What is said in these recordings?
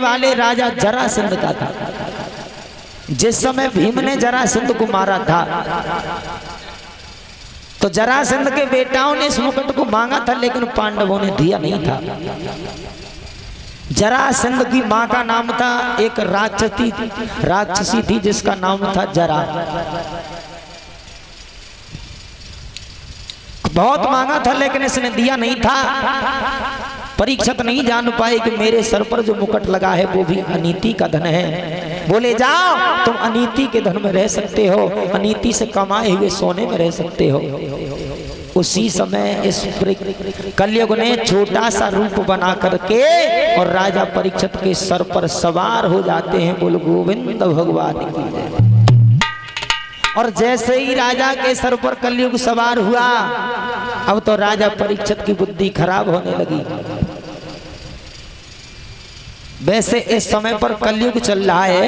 वाले राजा जरासंध का था। जिस समय भीम ने जरासंध को मारा था तो जरासंध के बेटाओं ने इस मुकुट को मांगा था, लेकिन पांडवों ने दिया नहीं था। जरासंध की मां का नाम था, एक राक्षसी थी जिसका नाम था जरा। बहुत मांगा था लेकिन इसने दिया नहीं था। परीक्षक नहीं जान पाए कि मेरे सर पर जो मुकुट लगा है वो भी अनीति का धन है। बोले जाओ तुम अनीति के धन में रह सकते हो, अनीति से कमाए हुए सोने में रह सकते हो। उसी समय इस कलयुग ने छोटा सा रूप बना करके और राजा परीक्षित के सर पर सवार हो जाते हैं। बोल गोविंद भगवान की जय। और जैसे ही राजा के सर पर कलयुग सवार हुआ, अब तो राजा परीक्षित की बुद्धि खराब होने लगी। वैसे इस समय पर कलयुग चल रहा है,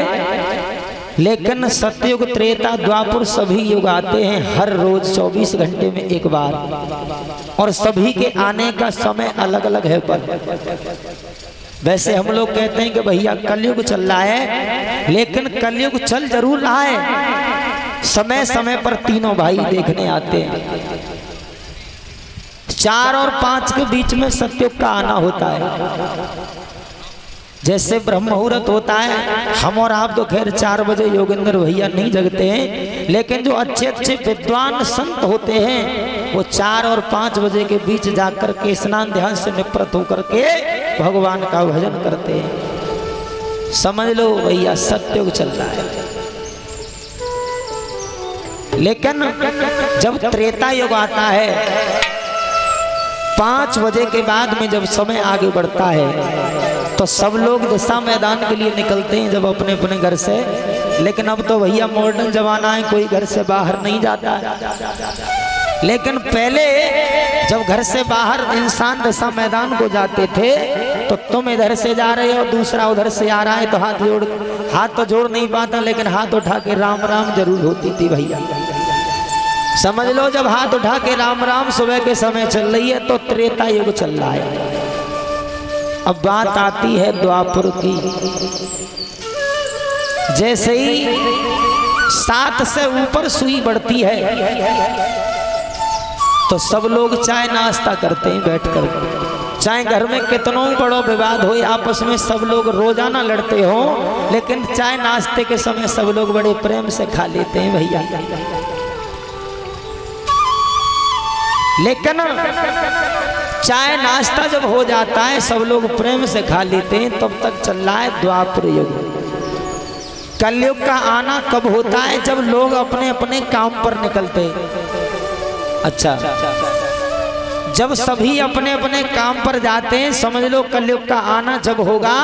लेकिन सतयुग त्रेता द्वापर सभी युग आते हैं, हर रोज 24 घंटे में एक बार, और सभी के आने का समय अलग अलग है। पर वैसे हम लोग कहते हैं कि भैया कलयुग चल रहा है, लेकिन कलयुग चल जरूर रहा है। समय समय पर तीनों भाई देखने आते हैं। 4 और 5 के बीच में सतयुग का आना होता है। जैसे ब्रह्म मुहूर्त होता है, हम और आप तो खैर 4 बजे योगेंद्र भैया नहीं जगते हैं, लेकिन जो अच्छे अच्छे विद्वान संत होते हैं वो 4 और 5 बजे के बीच जाकर के स्नान ध्यान से निवृत्त होकर के भगवान का भजन करते हैं। समझ लो भैया सतयुग चल रहा है। लेकिन जब त्रेता युग आता है, 5 बजे के बाद में जब समय आगे बढ़ता है तो सब लोग दिशा मैदान के लिए निकलते हैं जब अपने अपने घर से। लेकिन अब तो भैया मॉडर्न जमाना है, कोई घर से बाहर नहीं जाता। लेकिन पहले जब घर से बाहर इंसान दिशा मैदान को जाते थे तो तुम इधर से जा रहे हो, दूसरा उधर से आ रहा है तो हाथ तो जोड़ नहीं पाता, लेकिन हाथ उठा के राम राम जरूर होती थी भैया। समझ लो जब हाथ उठा के राम राम सुबह के समय चल रही है तो त्रेता युग चल रहा है। अब बात आती है द्वापर की। जैसे ही 7 से ऊपर सुई बढ़ती है तो सब लोग चाय नाश्ता करते हैं बैठकर। चाहे घर में कितनों बड़ो विवाद हो, आपस में सब लोग रोजाना लड़ते हो, लेकिन चाय नाश्ते के समय सब लोग बड़े प्रेम से खा लेते हैं भैया। लेकिन चाय नाश्ता जब हो जाता है सब लोग प्रेम से खा लेते हैं, तब तक चल रहा है द्वापर युग। कलयुग का आना कब होता है? जब लोग अपने अपने काम पर निकलते। अच्छा, जब सभी अपने अपने काम पर जाते हैं, समझ लो कलयुग का आना जब होगा।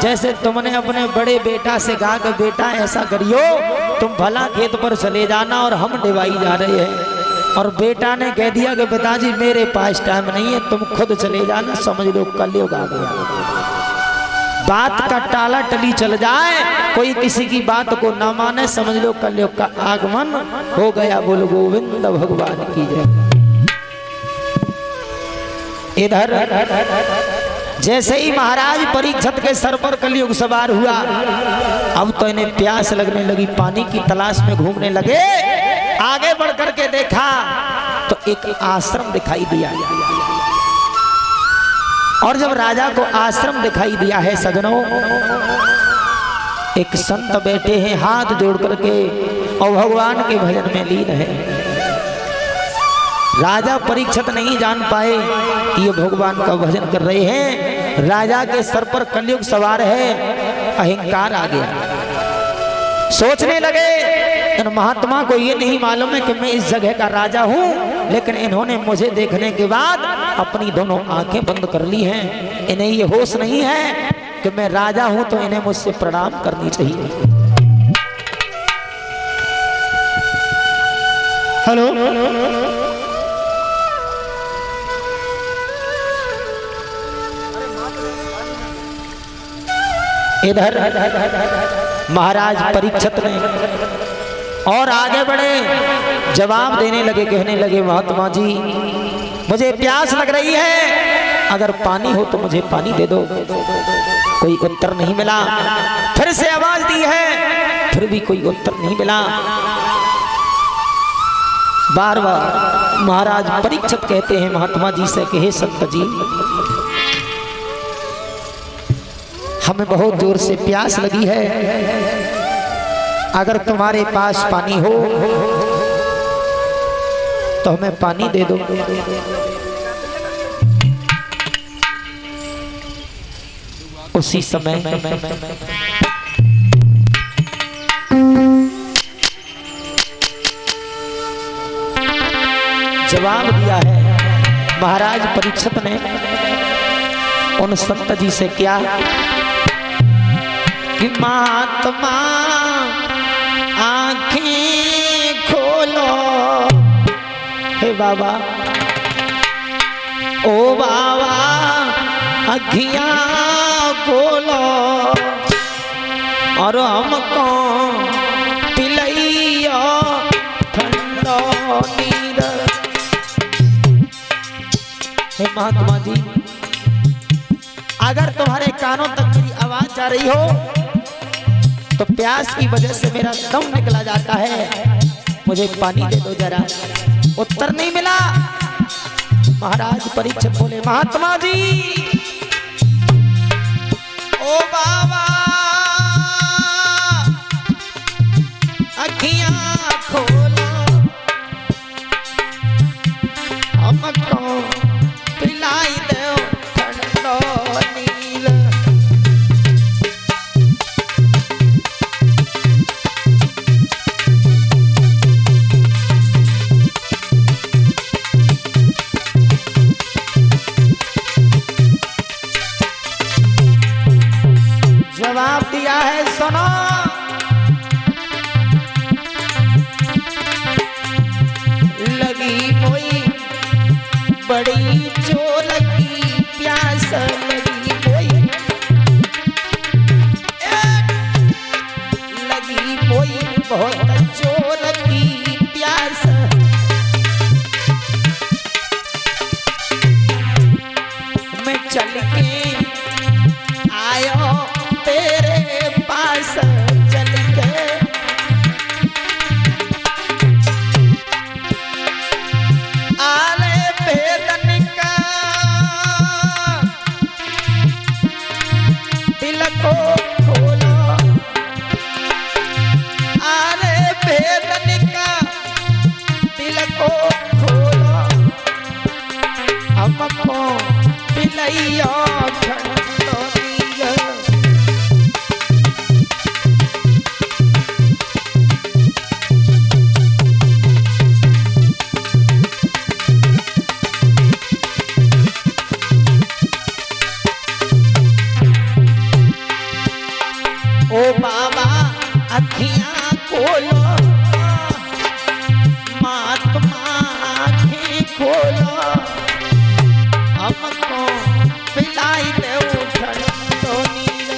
जैसे तुमने अपने बड़े बेटा से कहा कि बेटा ऐसा करियो, तुम भला खेत पर चले जाना और हम डिवाई जा रहे हैं, और बेटा ने कह दिया कि पिताजी मेरे पास टाइम नहीं है, तुम खुद चले जाना। समझ लो कलयुग आ गया। बात का टाला टली चल जाए, कोई किसी की बात को ना माने, समझ लो कलयुग का आगमन हो गया। बोल गोविंद भगवान की जय। इधर जैसे ही महाराज परीक्षित के सर पर कलयुग सवार हुआ, अब तो इन्हें प्यास लगने लगी, पानी की तलाश में घूमने लगे। आगे बढ़ करके देखा तो एक आश्रम दिखाई दिया, और जब राजा को आश्रम दिखाई दिया है सजनों, एक संत बैठे हैं हाथ जोड़ करके और भगवान के भजन में लीन है। राजा परीक्षित नहीं जान पाए कि ये भगवान का भजन कर रहे हैं। राजा के सर पर कलयुग सवार है, अहंकार आ गया। सोचने लगे इन महात्मा को ये नहीं मालूम है कि मैं इस जगह का राजा हूँ, लेकिन इन्होंने मुझे देखने के बाद अपनी दोनों आंखें बंद कर ली हैं। इन्हें ये होश नहीं है कि मैं राजा हूँ, तो इन्हें मुझसे प्रणाम करनी चाहिए। हेलो, इधर महाराज परीक्षित ने और आगे बढ़े, जवाब देने लगे, कहने लगे महात्मा जी मुझे प्यास लग रही है, अगर पानी हो तो मुझे पानी दे दो। कोई उत्तर नहीं मिला। फिर से आवाज दी है, फिर भी कोई उत्तर नहीं मिला। बार बार महाराज परीक्षित कहते हैं महात्मा जी से कि हे संत जी, हमें बहुत जोर से प्यास लगी है, अगर तुम्हारे पास पानी हो तो हमें पानी दे दो। उसी समय जवाब दिया है महाराज परीक्षित ने उन संत जी से क्या कि महात्मा आंखें खोलो। हे बाबा, ओ बाबा अखियां खोलो और हमको पिलैया ठंडो नीर। हे महात्मा जी, अगर तुम्हारे कानों तक मेरी आवाज जा रही हो तो प्यास की वजह से मेरा दम निकला जाता है, मुझे पानी दे दो जरा। उत्तर नहीं मिला। महाराज परीक्षित बोले महात्मा जी, ओ बाबा अखियां खोलो, हमको पिलाई दो ठंडो नील। जवाब दिया है, सुनो। लगी कोई बड़ी जोर की प्यास, लगी कोई बहुत जोर की प्यास। मैं चल के आयो तेरे पास, चल के आले बेदन का दिल को खोलो, आले बेदन का दिल को खोलो, हमको पिलैया ठंडो नीर। ओ बाबा अखियां खोलो, महात्मा आँखें खोलो, हमको पिलाई दो ठंडो नीर।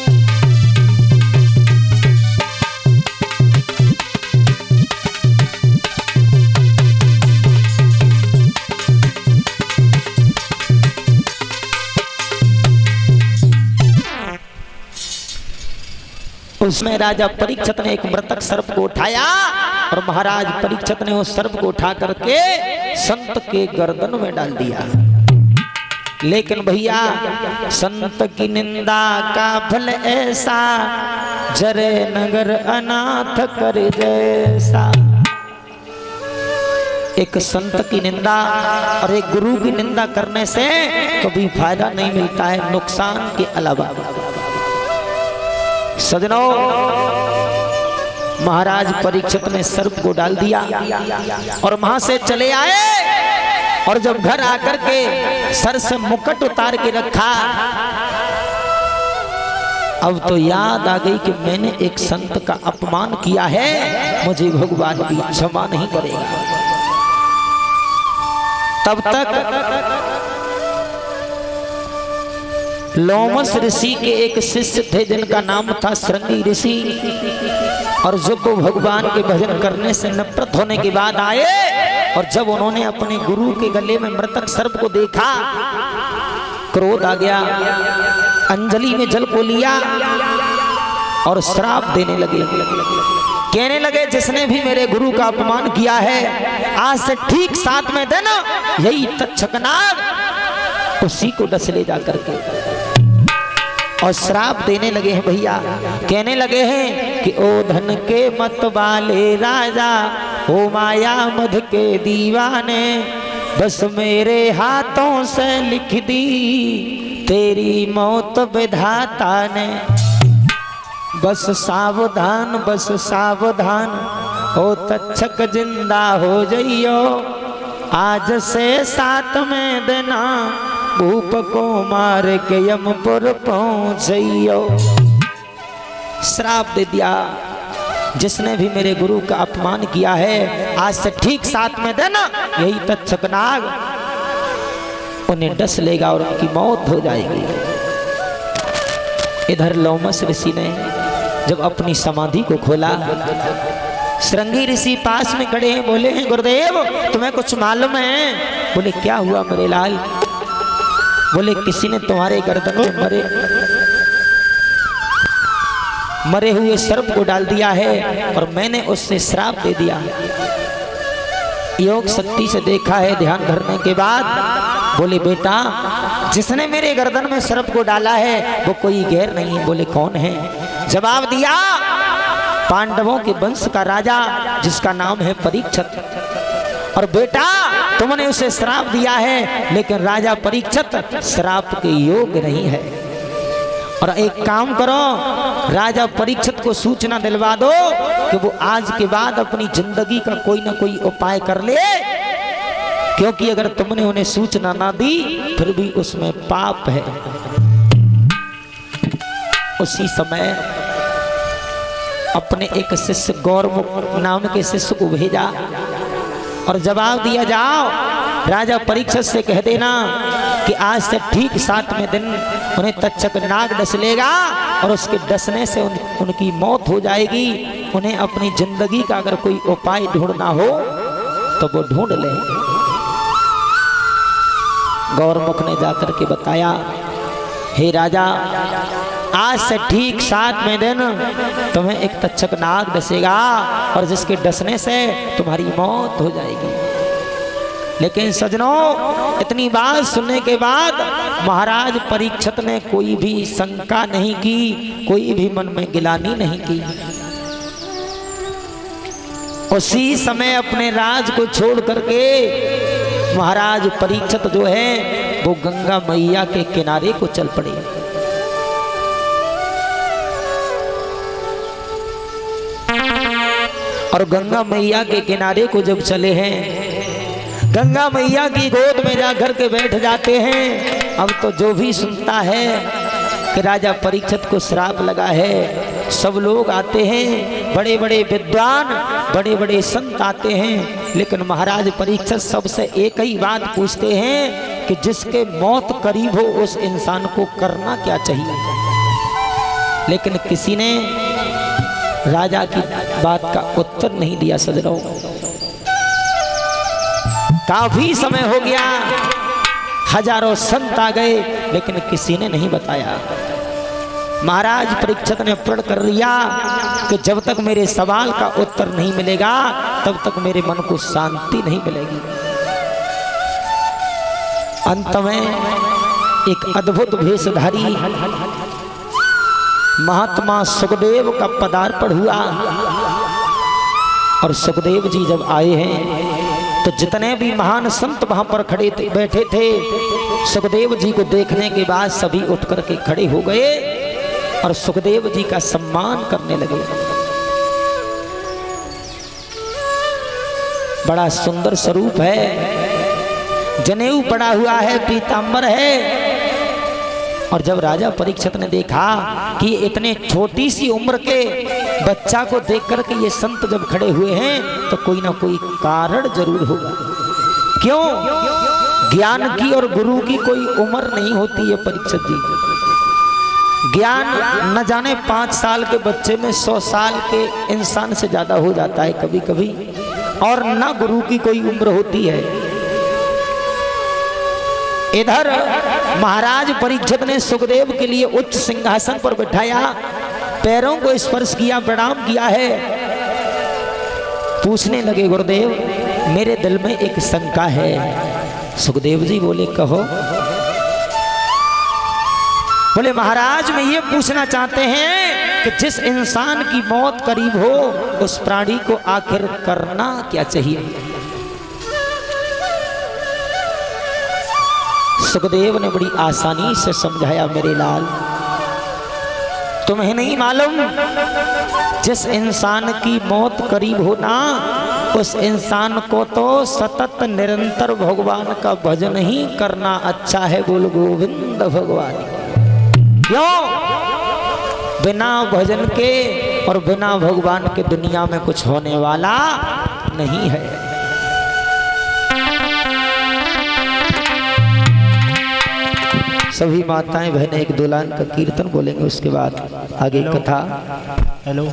उसमें राजा परीक्षित ने एक मृतक सर्प को उठाया और महाराज परीक्षित ने उस सर्प को उठा करके संत के गर्दन में डाल दिया। लेकिन भैया, संत की निंदा का फल ऐसा, जरे नगर अनाथ कर जैसा। एक संत की निंदा और एक गुरु की निंदा करने से कभी फायदा नहीं मिलता है, नुकसान के अलावा। सजनों, महाराज परीक्षित ने सर्प को डाल दिया और वहां से चले आए और जब घर आकर के सर से मुकुट उतार के रखा, अब तो याद आ गई कि मैंने एक संत का अपमान किया है, मुझे भगवान भी क्षमा नहीं करेगा। तब तक लोमस ऋषि के एक शिष्य थे जिनका नाम था श्रृंगी ऋषि, और जो को भगवान के भजन करने से नफरत होने के बाद आए, और जब उन्होंने अपने गुरु के गले में मृतक सर्प को देखा, क्रोध आ गया। अंजलि में जल को लिया और श्राप देने लगे। कहने लगे जिसने भी मेरे गुरु का अपमान किया है, आज से ठीक 7वें दिन यही तक्षक नाग उसी को डस ले जा करके। और श्राप देने लगे हैं भैया। कहने लगे हैं कि ओ धन के मत वाले राजा, ओ माया मध के दीवाने, बस मेरे हाथों से लिख दी तेरी मौत विधाता ने। बस सावधान, बस सावधान, ओ तक्षक जिंदा हो जइयो, आज से 7वें दिना भूप को मार के यमपुर पहुंचइयो। श्राप दे दिया, जिसने भी मेरे गुरु का अपमान किया है, आज से ठीक 7वें दिन यही तक्षक नाग उन्हें डस लेगा और उनकी मौत हो जाएगी। इधर लोमस ऋषि ने जब अपनी समाधि को खोला, श्रृंगी ऋषि पास में खड़े हैं, बोले हैं गुरुदेव तुम्हें कुछ मालूम है? बोले क्या हुआ मेरे लाल? बोले किसी ने तुम्हारे गर्दन में मरे हुए सर्प को डाल दिया है और मैंने उससे श्राप दे दिया। योग शक्ति से देखा है ध्यान धरने के बाद। बोले बेटा जिसने मेरे गर्दन में सर्प को डाला है वो कोई गैर नहीं है। बोले कौन है? जवाब दिया पांडवों के वंश का राजा जिसका नाम है परीक्षित। और बेटा तुमने उसे श्राप दिया है, लेकिन राजा परीक्षित श्राप के योग नहीं है। और एक काम करो, राजा परीक्षित को सूचना दिलवा दो कि वो आज के बाद अपनी जिंदगी का कोई ना कोई उपाय कर ले, क्योंकि अगर तुमने उन्हें सूचना ना दी फिर भी उसमें पाप है। उसी समय अपने एक शिष्य गौरमुख नाम के शिष्य को भेजा और जवाब दिया, जाओ राजा परीक्षित से कह देना कि आज से ठीक 7वें दिन उन्हें तक्षक नाग डस लेगा और उसके डसने से उनकी मौत हो जाएगी। उन्हें अपनी जिंदगी का अगर कोई उपाय ढूंढना हो तो वो ढूंढ ले। गौरमुख ने जाकर के बताया, हे राजा आज से ठीक 7वें दिन तुम्हें एक तक्षक नाग डसेगा और जिसके डसने से तुम्हारी मौत हो जाएगी। लेकिन सजनों इतनी बात सुनने के बाद महाराज परीक्षित ने कोई भी शंका नहीं की, कोई भी मन में गिलानी नहीं की। उसी समय अपने राज को छोड़ करके महाराज परीक्षित जो है वो गंगा मैया के किनारे को चल पड़े। और गंगा मैया के किनारे को जब चले हैं, गंगा मैया की गोद में जाकर के बैठ जाते हैं। अब तो जो भी सुनता है कि राजा परीक्षित को श्राप लगा है, सब लोग आते हैं, बड़े बड़े विद्वान बड़े बड़े संत आते हैं, लेकिन महाराज परीक्षित सबसे एक ही बात पूछते हैं कि जिसके मौत करीब हो उस इंसान को करना क्या चाहिए। लेकिन किसी ने राजा की बात का उत्तर नहीं दिया। सजनों काफी समय हो गया, हजारों संत आ गए, लेकिन किसी ने नहीं बताया। महाराज परीक्षित ने प्रण कर लिया कि जब तक मेरे सवाल का उत्तर नहीं मिलेगा तब तक मेरे मन को शांति नहीं मिलेगी। अंत में एक अद्भुत भेषधारी महात्मा सुखदेव का पदार्पण हुआ। और सुखदेव जी जब आए हैं तो जितने भी महान संत वहां पर खड़े थे, बैठे थे, सुखदेव जी को देखने के बाद सभी उठ करके खड़े हो गए और सुखदेव जी का सम्मान करने लगे। बड़ा सुंदर स्वरूप है, जनेऊ पड़ा हुआ है, पीतांबर है। और जब राजा परीक्षित ने देखा कि इतने छोटी सी उम्र के बच्चा को देख करके ये संत जब खड़े हुए हैं तो कोई ना कोई कारण जरूर होगा। क्यों? ज्ञान की और गुरु की कोई उम्र नहीं होती है परीक्षित जी। ज्ञान न जाने 5 साल के बच्चे में 100 साल के इंसान से ज्यादा हो जाता है कभी कभी, और न गुरु की कोई उम्र होती है। इधर महाराज परीक्षित ने सुखदेव के लिए उच्च सिंहासन पर बिठाया, पैरों को स्पर्श किया, प्रणाम किया है। पूछने लगे गुरुदेव मेरे दिल में एक शंका है। सुखदेव जी बोले कहो। बोले महाराज मैं ये पूछना चाहते हैं कि जिस इंसान की मौत करीब हो उस प्राणी को आखिर करना क्या चाहिए। सुखदेव ने बड़ी आसानी से समझाया, मेरे लाल तुम्हें नहीं मालूम जिस इंसान की मौत करीब हो ना उस इंसान को तो सतत निरंतर भगवान का भजन ही करना अच्छा है। बोल गोविंद भगवान। क्यों? बिना भजन के और बिना भगवान के दुनिया में कुछ होने वाला नहीं है। सभी माताएं बहनें एक दो लाइन का कीर्तन बोलेंगे, उसके बाद आगे कथा। हेलो।